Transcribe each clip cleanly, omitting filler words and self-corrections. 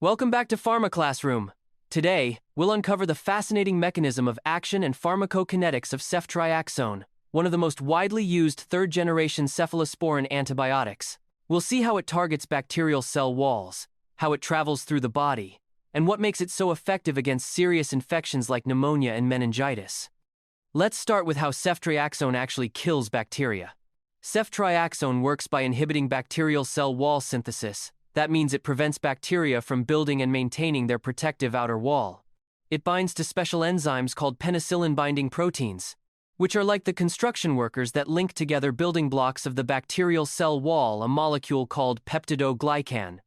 Welcome back to Pharma Classroom. Today, we'll uncover the fascinating mechanism of action and pharmacokinetics of ceftriaxone, one of the most widely used third-generation cephalosporin antibiotics. We'll see how it targets bacterial cell walls, how it travels through the body, and what makes it so effective against serious infections like pneumonia and meningitis. Let's start with how ceftriaxone actually kills bacteria. Ceftriaxone works by inhibiting bacterial cell wall synthesis. That means it prevents bacteria from building and maintaining their protective outer wall. It binds to special enzymes called penicillin-binding proteins, which are like the construction workers that link together building blocks of the bacterial cell wall, a molecule called peptidoglycan.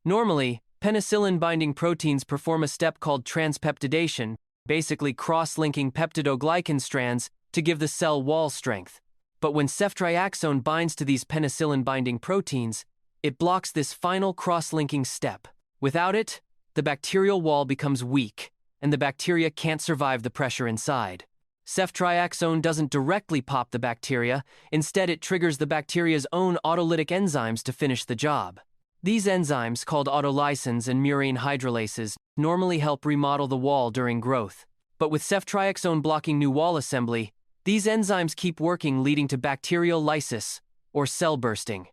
Normally, penicillin-binding proteins perform a step called transpeptidation, basically cross-linking peptidoglycan strands to give the cell wall strength. But when ceftriaxone binds to these penicillin-binding proteins, it blocks this final cross-linking step. Without it, the bacterial wall becomes weak, and the bacteria can't survive the pressure inside. Ceftriaxone doesn't directly pop the bacteria, instead it triggers the bacteria's own autolytic enzymes to finish the job. These enzymes, called autolysins and murine hydrolases, normally help remodel the wall during growth. But with ceftriaxone blocking new wall assembly, these enzymes keep working, leading to bacterial lysis, or cell bursting.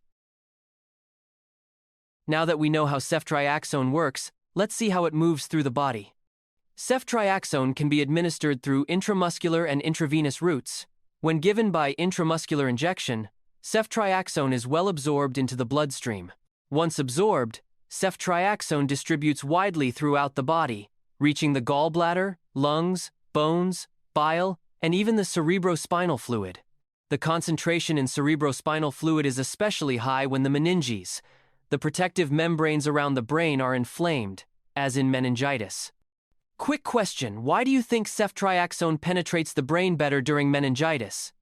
Now that we know how ceftriaxone works, let's see how it moves through the body. Ceftriaxone can be administered through intramuscular and intravenous routes. When given by intramuscular injection, ceftriaxone is well absorbed into the bloodstream. Once absorbed, ceftriaxone distributes widely throughout the body, reaching the gallbladder, lungs, bones, bile, and even the cerebrospinal fluid. The concentration in cerebrospinal fluid is especially high when the meninges, the protective membranes around the brain, are inflamed, as in meningitis. Quick question: why do you think ceftriaxone penetrates the brain better during meningitis?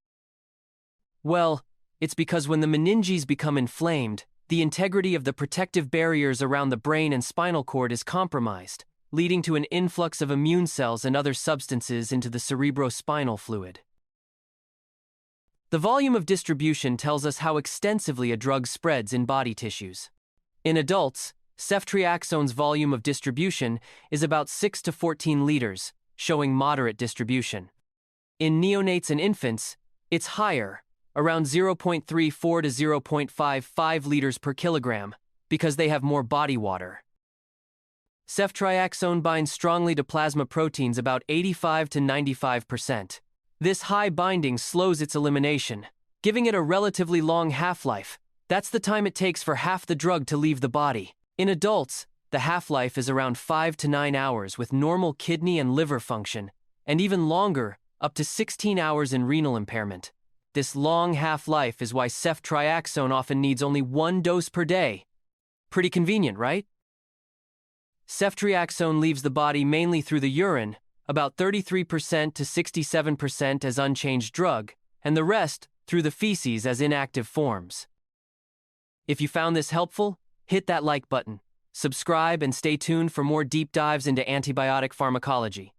Well, it's because when the meninges become inflamed, the integrity of the protective barriers around the brain and spinal cord is compromised, leading to an influx of immune cells and other substances into the cerebrospinal fluid. The volume of distribution tells us how extensively a drug spreads in body tissues. In adults, ceftriaxone's volume of distribution is about 6 to 14 liters, showing moderate distribution. In neonates and infants, it's higher, around 0.34 to 0.55 liters per kilogram, because they have more body water. Ceftriaxone binds strongly to plasma proteins about 85 to 95%. This high binding slows its elimination, giving it a relatively long half-life. That's the time it takes for half the drug to leave the body. In adults, the half-life is around 5 to 9 hours with normal kidney and liver function, and even longer, up to 16 hours in renal impairment. This long half-life is why ceftriaxone often needs only 1 dose per day. Pretty convenient, right? Ceftriaxone leaves the body mainly through the urine, about 33% to 67% as unchanged drug, and the rest through the feces as inactive forms. If you found this helpful, hit that like button, subscribe, and stay tuned for more deep dives into antibiotic pharmacology.